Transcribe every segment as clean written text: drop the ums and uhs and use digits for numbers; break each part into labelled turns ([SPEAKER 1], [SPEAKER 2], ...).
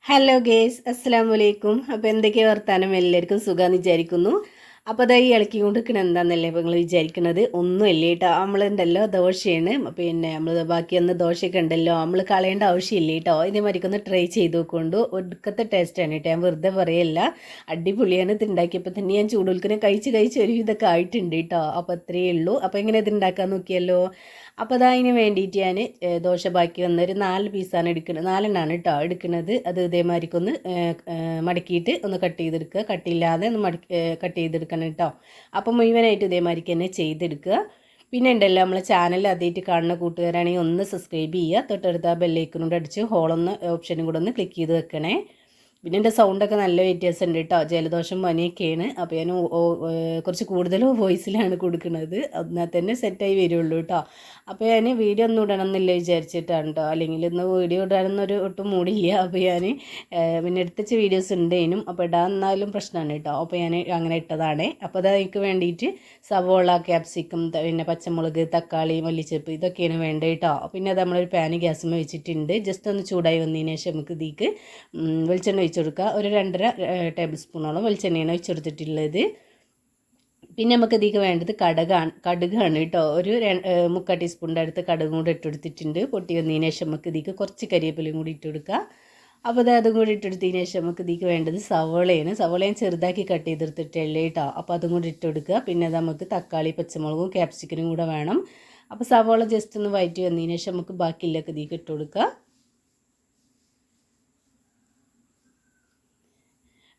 [SPEAKER 1] Hello guys, അസ്സലാമു അലൈക്കും. അപ്പോൾ എന്തൊക്കെയാണ് വർത്താനം? എല്ലാവർക്കും സുഖമെന്ന് വിചാരിക്കുന്നു. അപ്പോൾ അതാ ഈ ഇളക്കി കൊണ്ട് നിൽക്കണ എന്താണെന്നല്ലേ ഇപ്പോൾ നിങ്ങൾ വിചാരിക്കുന്നത്? ഒന്നുമില്ല കേട്ടോ. നമ്മളുണ്ടല്ലോ ദോശയാണ്, പിന്നെ നമ്മൾ ബാക്കി ഒന്ന് ദോശയൊക്കെ ഉണ്ടല്ലോ, നമ്മൾ കളയേണ്ട ആവശ്യമില്ല കേട്ടോ. ഇതേമാതിരിക്ക് ഒന്ന് ട്രൈ ചെയ്ത് നോക്കൊണ്ട് ഒടുക്കത്തെ ടേസ്റ്റാണ് കേട്ടോ. ഞാൻ വെറുതെ പറയല്ല, അടിപൊളിയാണ്. ഇത് ഉണ്ടാക്കിയപ്പോൾ തന്നെ ഞാൻ ചൂടുൽക്കിനെ കഴിച്ച് ഒരു ഇതൊക്കെ ആയിട്ടുണ്ട് കേട്ടോ. അപ്പോൾ അത്രയേ ഉള്ളൂ. അപ്പോൾ എങ്ങനെ ഇത് ഉണ്ടാക്കാൻ നോക്കിയല്ലോ. അപ്പോൾ അതാ അതിന് വേണ്ടിയിട്ട് ഞാൻ ദോശ ബാക്കി വന്നൊരു 4 പീസാണ് എടുക്കുന്നത്, 4എണ്ണമാണ് കേട്ടോ എടുക്കുന്നത്. അത് ഇതേമാതിരിക്കൊന്ന് മടക്കിയിട്ട് ഒന്ന് കട്ട് ചെയ്തെടുക്കുക, കട്ടിയില്ലാതെ ഒന്ന് കട്ട് ചെയ്തെടുക്കണം കേട്ടോ. അപ്പോൾ മുഴുവനായിട്ട് ഇതേമാതിരിക്ക് തന്നെ ചെയ്തെടുക്കുക. പിന്നെ ഉണ്ടല്ലോ, നമ്മളെ ചാനൽ ആദ്യമായിട്ട് കാണുന്ന കൂട്ടുകാരാണെങ്കിൽ ഒന്ന് സബ്സ്ക്രൈബ് ചെയ്യുക, തൊട്ടടുത്ത ആ ബെല്ലൈക്കനോട് അടിച്ച് ഹോളൊന്ന് ഓപ്ഷനും കൂടെ ഒന്ന് ക്ലിക്ക് ചെയ്ത് വെക്കണേ. പിന്നെ എൻ്റെ സൗണ്ടൊക്കെ നല്ല വ്യത്യാസമുണ്ട് കേട്ടോ. ജലദോഷം പനിയൊക്കെയാണ്. അപ്പോൾ ഞാൻ കുറച്ച് കൂടുതൽ വോയിസിലാണ് കൊടുക്കുന്നത്, എന്നാൽ തന്നെ സെറ്റായി വരുള്ളൂ കേട്ടോ. അപ്പോൾ ഞാൻ വീഡിയോ ഒന്നും ഇടണമെന്നില്ല വിചാരിച്ചിട്ടാണ് കേട്ടോ. അല്ലെങ്കിൽ ഇന്ന് വീഡിയോ ഇടാനൊന്നൊരു ഒട്ടും മൂടില്ല. അപ്പോൾ ഞാൻ പിന്നെ എടുത്തുവെച്ച വീഡിയോസ് ഉണ്ടേനും, അപ്പോൾ ഇടാന്നാലും പ്രശ്നമാണ് കേട്ടോ. അപ്പോൾ ഞാൻ അങ്ങനെ ഇട്ടതാണ്. അപ്പോൾ അത് എനിക്ക് വേണ്ടിയിട്ട് സവോള, ക്യാപ്സിക്കം, പിന്നെ പച്ചമുളക്, തക്കാളി, മല്ലിച്ചപ്പ് ഇതൊക്കെയാണ് വേണ്ടത് കേട്ടോ. പിന്നെ അത് നമ്മളൊരു പാന് ഗ്യാസുമ്മ വെച്ചിട്ടുണ്ട്. ജസ്റ്റ് ഒന്ന് ചൂടായി വന്നതിന് ശേഷം നമുക്ക് ഇതിലേക്ക് വെളിച്ചെണ്ണ ഒഴിച്ച് കൊടുക്കുക. ഒരു 2.5 ടേബിൾ സ്പൂണോളം വെളിച്ചെണ്ണയാണ് ഒഴിച്ചെടുത്തിട്ടുള്ളത്. പിന്നെ നമുക്ക് ഇതിലേക്ക് വേണ്ടത് കടുകാണ് കേട്ടോ. ഒരു 3/4 ടീസ്പൂണിൻ്റെ അടുത്ത് കടുകും കൂടെ ഇട്ടെടുത്തിട്ടുണ്ട്. പൊട്ടി വന്നതിന് ശേഷം നമുക്ക് ഇതിലേക്ക് കുറച്ച് കരിവേപ്പിലയും കൂടി ഇട്ട് കൊടുക്കുക. അപ്പോൾ അതും കൂടി ഇട്ടെടുത്തതിന് ശേഷം നമുക്ക് ഇതിലേക്ക് വേണ്ടത് സവോളയാണ്. സവോളയും ചെറുതാക്കി കട്ട് ചെയ്തെടുത്തിട്ടല്ലേ കേട്ടോ. അപ്പോൾ അതും കൂടി ഇട്ട് കൊടുക്കുക. പിന്നെ നമുക്ക് തക്കാളി, പച്ചമുളകും ക്യാപ്സിക്കനും കൂടെ വേണം. അപ്പോൾ സവോള ജസ്റ്റ് ഒന്ന് വഴറ്റി വന്നതിന് ശേഷം നമുക്ക് ബാക്കിയുള്ളതൊക്കെ ഇതിലേക്ക് ഇട്ട് കൊടുക്കുക.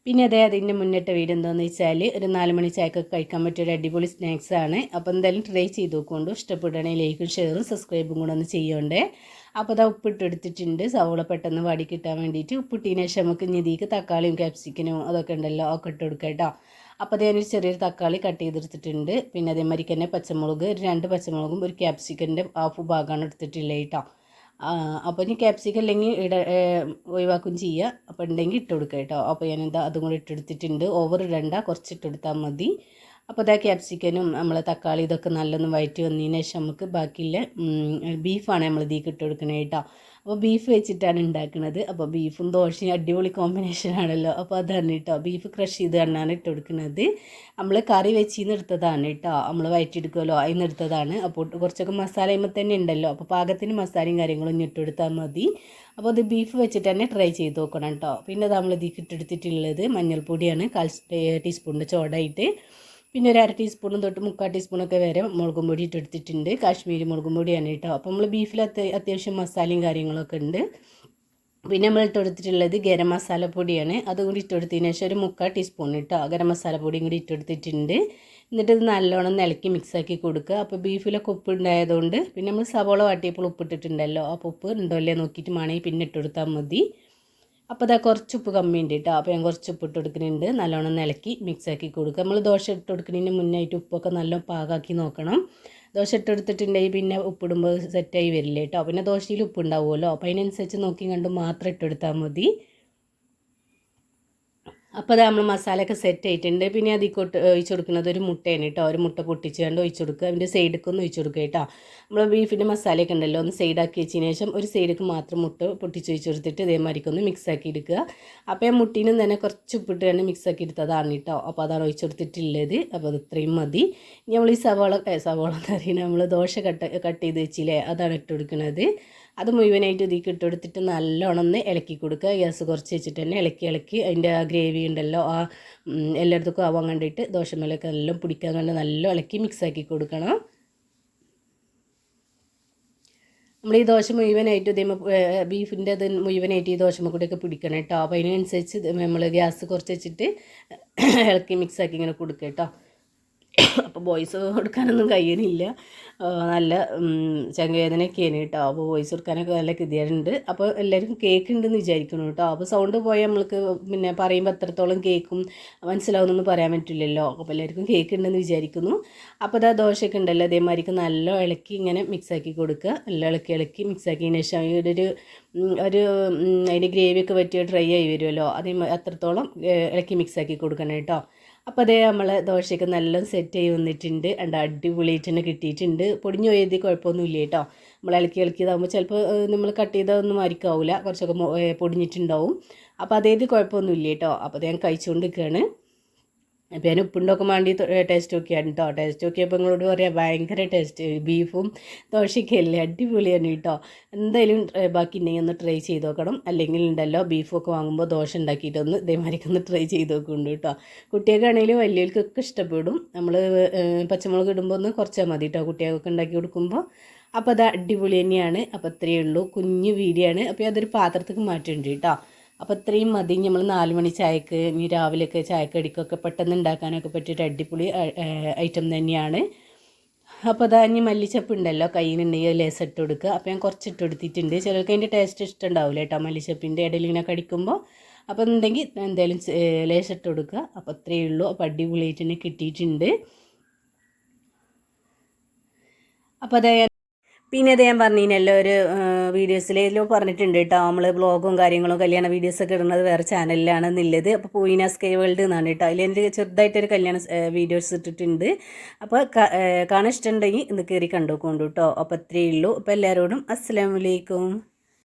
[SPEAKER 1] പിന്നെ അതിൻ്റെ മുന്നിട്ട വീഡിയോ എന്താണെന്ന് വെച്ചാൽ ഒരു 4 മണി ചായക്കൊക്കെ കഴിക്കാൻ പറ്റിയ ഒരു അടിപൊളി സ്നാക്സാണ്. അപ്പോൾ എന്തായാലും ട്രൈ ചെയ്ത് നോക്കുകൊണ്ട് ഇഷ്ടപ്പെടുകയാണെങ്കിൽ ലൈക്കും ഷെയറും സബ്സ്ക്രൈബും കൂടെ ഒന്ന് ചെയ്യണ്ടേ. അപ്പോൾ അത് ഉപ്പിട്ട് എടുത്തിട്ടുണ്ട്. സവോള പെട്ടെന്ന് വാടി കിട്ടാൻ വേണ്ടിയിട്ട് ഉപ്പിട്ടതിന് ശേഷം നമുക്ക് ഇതിലേക്ക് തക്കാളിയും ക്യാപ്സിക്കനും അതൊക്കെ ഉണ്ടല്ലോ ഒക്കെ ഇട്ട് കൊടുക്കാം കേട്ടോ. അപ്പോൾ അത് ഞാനൊരു ചെറിയൊരു തക്കാളി കട്ട് ചെയ്തെടുത്തിട്ടുണ്ട്. പിന്നെ അതേമാതിരി തന്നെ പച്ചമുളക്, 2 പച്ചമുളകും ഒരു ക്യാപ്സിക്കൻ്റെ ഹാഫ് ഭാഗമാണ് എടുത്തിട്ടുള്ളത് കേട്ടോ. അപ്പോൾ ഇനി ക്യാപ്സിക്കം അല്ലെങ്കിൽ ഒഴിവാക്കും ചെയ്യുക. അപ്പോൾ ഉണ്ടെങ്കിൽ ഇട്ട് കൊടുക്കുക കേട്ടോ. അപ്പോൾ ഞാനെന്താ അതും കൂടി ഇട്ടെടുത്തിട്ടുണ്ട്. ഓവർ ഇടണ്ട, കുറച്ച് ഇട്ടെടുത്താൽ മതി. അപ്പോൾ ഇതാ ക്യാപ്സിക്കനും നമ്മളെ തക്കാളി ഇതൊക്കെ നല്ലൊന്ന് വഴറ്റി വന്നതിന് ശേഷം നമുക്ക് ബാക്കിയുള്ള ബീഫാണ് നമ്മൾ ഇതിലേക്ക് ഇട്ട് കൊടുക്കണത് കേട്ടോ. അപ്പോൾ ബീഫ് വെച്ചിട്ടാണ് ഉണ്ടാക്കുന്നത്. അപ്പോൾ ബീഫും ദോശയും അടിപൊളി കോമ്പിനേഷൻ ആണല്ലോ. അപ്പോൾ അതാണ് കേട്ടോ, ബീഫ് ക്രഷ് ചെയ്ത് തന്നെയാണ് ഇട്ട് കൊടുക്കുന്നത്. നമ്മൾ കറി വെച്ചിന്ന് എടുത്തതാണ് കേട്ടോ. നമ്മൾ വഴറ്റിയെടുക്കുമല്ലോ, അതിൽ നിന്ന് എടുത്തതാണ്. അപ്പോൾ കുറച്ചൊക്കെ മസാല ചെയ്യുമ്പോൾ തന്നെ ഉണ്ടല്ലോ. അപ്പോൾ പാകത്തിന് മസാലയും കാര്യങ്ങളും ഇട്ട് കൊടുത്താൽ മതി. അപ്പോൾ അത് ബീഫ് വെച്ചിട്ട് തന്നെ ട്രൈ ചെയ്ത് നോക്കണം കേട്ടോ. പിന്നെ നമ്മൾ ഇതിലേക്ക് ഇട്ടെടുത്തിട്ടുള്ളത് മഞ്ഞൾപ്പൊടിയാണ്, 1/4 ടീസ്പൂണിൻ്റെ ചോടായിട്ട്. പിന്നെ ഒരു 1/2 ടീസ്പൂണും തൊട്ട് 3/4 ടീസ്പൂണൊക്കെ വരെ മുളകും പൊടി ഇട്ടെടുത്തിട്ടുണ്ട്. കാശ്മീരി മുളകും പൊടിയാണ് കേട്ടോ. അപ്പോൾ നമ്മൾ ബീഫിൽ അത്യാവശ്യം മസാലയും കാര്യങ്ങളൊക്കെ ഉണ്ട്. പിന്നെ നമ്മൾ ഇട്ടെടുത്തിട്ടുള്ളത് ഗരം മസാല പൊടിയാണ്. അതും കൂടി ഇട്ടെടുത്തതിന് ശേഷം ഒരു 3/4 ടീസ്പൂൺ കേട്ടോ ഗരം മസാല പൊടിയും കൂടി ഇട്ടെടുത്തിട്ടുണ്ട്. എന്നിട്ട് ഇത് നല്ലോണം ഇളക്കി മിക്സാക്കി കൊടുക്കുക. അപ്പോൾ ബീഫിലൊക്കെ ഉപ്പ് ഉണ്ടായതുകൊണ്ട്, പിന്നെ നമ്മൾ സവോള വാട്ടിയപ്പോൾ ഉപ്പിട്ടിട്ടുണ്ടല്ലോ, അപ്പോൾ ഉപ്പ് ഉണ്ടോ അല്ലേ നോക്കിയിട്ട് വേണമെങ്കിൽ പിന്നെ ഇട്ടെടുത്താൽ മതി. അപ്പോൾ ഇതാ കുറച്ച് ഉപ്പ് കമ്മിയുണ്ട് കേട്ടോ. അപ്പോൾ ഞാൻ കുറച്ച് ഉപ്പ് ഇട്ട് കൊടുക്കുന്നുണ്ട്. നല്ലോണം ഇളക്കി മിക്സാക്കി കൊടുക്കുക. നമ്മൾ ദോശ ഇട്ട് കൊടുക്കുന്നതിന് മുന്നായിട്ട് ഉപ്പൊക്കെ നല്ല പാകാക്കി നോക്കണം. ദോശ ഇട്ടെടുത്തിട്ടുണ്ടെങ്കിൽ പിന്നെ ഉപ്പിടുമ്പോൾ സെറ്റായി വരില്ല കേട്ടോ. പിന്നെ ദോശയിൽ ഉപ്പുണ്ടാവുമല്ലോ, അപ്പോൾ അതിനനുസരിച്ച് നോക്കി കണ്ട് മാത്രം ഇട്ടെടുത്താൽ മതി. അപ്പോൾ അത് നമ്മൾ മസാലയൊക്കെ സെറ്റ് ആയിട്ടുണ്ട്. പിന്നെ അതിക്കോട്ട് ഒഴിച്ച് കൊടുക്കുന്നത് ഒരു മുട്ടയാണ് കേട്ടോ. ഒരു മുട്ട പൊട്ടിച്ച് കണ്ട് ഒഴിച്ച് കൊടുക്കുക. അതിൻ്റെ സൈഡിലേക്ക് ഒന്ന് ഒഴിച്ച് കൊടുക്കുക കേട്ടോ. നമ്മൾ ബീഫിൻ്റെ മസാലയൊക്കെ ഉണ്ടല്ലോ, ഒന്ന് സൈഡാക്കി വെച്ചതിന് ശേഷം ഒരു സൈഡിലേക്ക് മാത്രം മുട്ട പൊട്ടിച്ച് ഒഴിച്ച് കൊടുത്തിട്ട് ഇതേമാതിരിക്ക് ഒന്ന് മിക്സാക്കി എടുക്കുക. അപ്പോൾ ആ മുട്ടീനും തന്നെ കുറച്ച് ഉപ്പിട്ട് തന്നെ മിക്സാക്കി എടുത്തതാണ് കേട്ടോ. അപ്പോൾ അതാണ് ഒഴിച്ച് കൊടുത്തിട്ടുള്ളത്. അപ്പോൾ അത് ഇത്രയും മതി. നമ്മൾ ഈ സവോള എന്ന് പറയുന്നത് നമ്മൾ ദോശ കട്ട് ചെയ്ത് വെച്ചില്ലേ, അതാണ് ഇട്ട് കൊടുക്കുന്നത്. അത് മുഴുവനായിട്ട് ഇതിലേക്ക് ഇട്ട് കൊടുത്തിട്ട് നല്ലോണം ഒന്ന് ഇളക്കി കൊടുക്കുക. ഗ്യാസ് കുറച്ച് വെച്ചിട്ട് തന്നെ ഇളക്കി അതിൻ്റെ ആ ഗ്രേവി ഉണ്ടല്ലോ എല്ലായിടത്തേക്കും ആവാൻ കണ്ടിട്ട് ദോശമേലൊക്കെ എല്ലാം പിടിക്കാൻ കണ്ട് നല്ല ഇളക്കി മിക്സാക്കി കൊടുക്കണം. നമ്മൾ ഈ ദോശ മുഴുവനായിട്ട് ബീഫിൻ്റെ അത് മുഴുവനായിട്ട് ഈ ദോശമ്മ കൂടെയൊക്കെ പിടിക്കണം കേട്ടോ. അപ്പോൾ അതിനനുസരിച്ച് നമ്മൾ ഗ്യാസ് കുറച്ച് വെച്ചിട്ട് ഇളക്കി മിക്സാക്കി ഇങ്ങനെ കൊടുക്കുക കേട്ടോ. അപ്പോൾ വോയിസ് കൊടുക്കാനൊന്നും കഴിയുന്നില്ല, നല്ല ചങ്കവേദനയൊക്കെയാണ് കേട്ടോ. അപ്പോൾ വോയിസ് കൊടുക്കാനൊക്കെ നല്ല ഗതിയുണ്ട്. അപ്പോൾ എല്ലാവർക്കും കേൾക്കുന്നുണ്ടെന്ന് വിചാരിക്കണം കേട്ടോ. അപ്പോൾ സൗണ്ട് പോയാൽ നമ്മൾക്ക് പിന്നെ പറയുമ്പോൾ എത്രത്തോളം കേൾക്കും മനസ്സിലാവുന്നൊന്നും പറയാൻ പറ്റില്ലല്ലോ. അപ്പോൾ എല്ലാവർക്കും കേൾക്കുന്നുണ്ടെന്ന് വിചാരിക്കുന്നു. അപ്പോൾ ഇതാ ദോശയൊക്കെ ഉണ്ടല്ലോ, അതേമാതിരിക്ക് നല്ല ഇളക്കി ഇങ്ങനെ മിക്സാക്കി കൊടുക്കുക. നല്ല ഇളക്കി മിക്സാക്കിയതിന് ശേഷം ഒരു അതിൻ്റെ ഗ്രേവിയൊക്കെ പറ്റിയ ഡ്രൈ ആയി വരുമല്ലോ, അത്രത്തോളം ഇളക്കി മിക്സാക്കി കൊടുക്കണം കേട്ടോ. അപ്പോൾ അതേ നമ്മൾ ദോശയ്ക്ക് നല്ല സെറ്റ് ചെയ്ത് വന്നിട്ടുണ്ട് അടിപൊളിയായിട്ട് തന്നെ കിട്ടിയിട്ടുണ്ട്. പൊടിഞ്ഞു പോയത് കുഴപ്പമൊന്നുമില്ല കേട്ടോ. നമ്മൾ ഇളക്കി ഇളക്കിയതാകുമ്പോൾ ചിലപ്പോൾ നമ്മൾ കട്ട് ചെയ്തതൊന്നും ആയിരിക്കാവില്ല, കുറച്ചൊക്കെ പൊടിഞ്ഞിട്ടുണ്ടാവും. അപ്പോൾ അതേത് കുഴപ്പമൊന്നുമില്ല കേട്ടോ. അപ്പോൾ അത് ഞാൻ കഴിച്ചുകൊണ്ട് നിൽക്കുകയാണ്. അപ്പോൾ ഞാൻ ഉപ്പുണ്ടൊക്കെ വേണ്ടി ടേസ്റ്റ് നോക്കിയാണ് കേട്ടോ. ടേസ്റ്റ് നോക്കിയപ്പോൾ നിങ്ങളോട് പറയാം ഭയങ്കര ടേസ്റ്റ്. ബീഫും ദോശയ്ക്കല്ലേ അടിപൊളിയാണ് കേട്ടോ. എന്തായാലും ബാക്കി ഉണ്ടെങ്കിൽ ഒന്ന് ട്രൈ ചെയ്ത് നോക്കണം. അല്ലെങ്കിൽ ഉണ്ടല്ലോ ബീഫൊക്കെ വാങ്ങുമ്പോൾ ദോശ ഉണ്ടാക്കിയിട്ടൊന്ന് ഇതേമാതിരിക്ക് ഒന്ന് ട്രൈ ചെയ്ത് നോക്കുന്നുണ്ട് കേട്ടോ. കുട്ടികൾക്കാണെങ്കിലും വലിയവർക്കൊക്കെ ഇഷ്ടപ്പെടും. നമ്മൾ പച്ചമുളക് ഇടുമ്പോൾ ഒന്ന് കുറച്ചാൽ മതി കേട്ടോ കുട്ടികൾക്ക് ഉണ്ടാക്കി കൊടുക്കുമ്പോൾ. അപ്പോൾ അത് അടിപൊളി തന്നെയാണ്. അപ്പോൾ അത്രയേ ഉള്ളൂ, കുഞ്ഞു വീഡിയോ ആണ്. അപ്പോൾ അതൊരു പാത്രത്തേക്ക് മാറ്റുന്നുണ്ട് കേട്ടോ. അപ്പോൾ ഇത്രയും മതി. നമ്മൾ 4 മണി ചായക്ക് ഇനി രാവിലെയൊക്കെ ചായക്കടിക്കൊക്കെ പെട്ടെന്ന് ഉണ്ടാക്കാനൊക്കെ പറ്റിയൊരു അടിപൊളി ഐറ്റം തന്നെയാണ്. അപ്പോൾ അതാ ഇനി മല്ലിച്ചപ്പ് ഉണ്ടല്ലോ കയ്യിലുണ്ടെങ്കിൽ ലേസ് ഇട്ട് കൊടുക്കുക. അപ്പോൾ ഞാൻ കുറച്ച് ഇട്ട് കൊടുത്തിട്ടുണ്ട്. ചിലർക്ക് അതിൻ്റെ ടേസ്റ്റ് ഇഷ്ടമുണ്ടാവില്ല കേട്ടോ മല്ലിച്ചപ്പിൻ്റെ ഇടയിൽ ഇങ്ങനെ കടിക്കുമ്പോൾ. അപ്പോൾ ഉണ്ടെങ്കിൽ എന്തായാലും ലേസ് ഇട്ട് കൊടുക്കുക. അപ്പോൾ അത്രയേ ഉള്ളൂ. അപ്പോൾ അടിപൊളിയായിട്ട് തന്നെ കിട്ടിയിട്ടുണ്ട്. അപ്പോൾ അതേ പിന്നെ ഇത് ഞാൻ പറഞ്ഞില്ലല്ലോ ഒരു വീഡിയോസിലോ പറഞ്ഞിട്ടുണ്ട് കേട്ടോ, നമ്മൾ ബ്ലോഗും കാര്യങ്ങളും കല്യാണ വീഡിയോസൊക്കെ ഇടുന്നത് വേറെ ചാനലിലാണെന്നുള്ളത്. അപ്പോൾ പൂയിന സ്കൈ വേൾഡ് എന്നാണ് കേട്ടോ. അതിൽ എൻ്റെ ചെറുതായിട്ടൊരു കല്യാണ വീഡിയോസ് ഇട്ടിട്ടുണ്ട്. അപ്പോൾ കാണാൻ ഇഷ്ടമുണ്ടെങ്കിൽ ഇന്ന് കയറി കണ്ടുകൊണ്ടു കേട്ടോ. അപ്പോൾ അത്രയേ ഉള്ളൂ. അപ്പോൾ എല്ലാവരോടും അസ്സലാമു അലൈക്കും.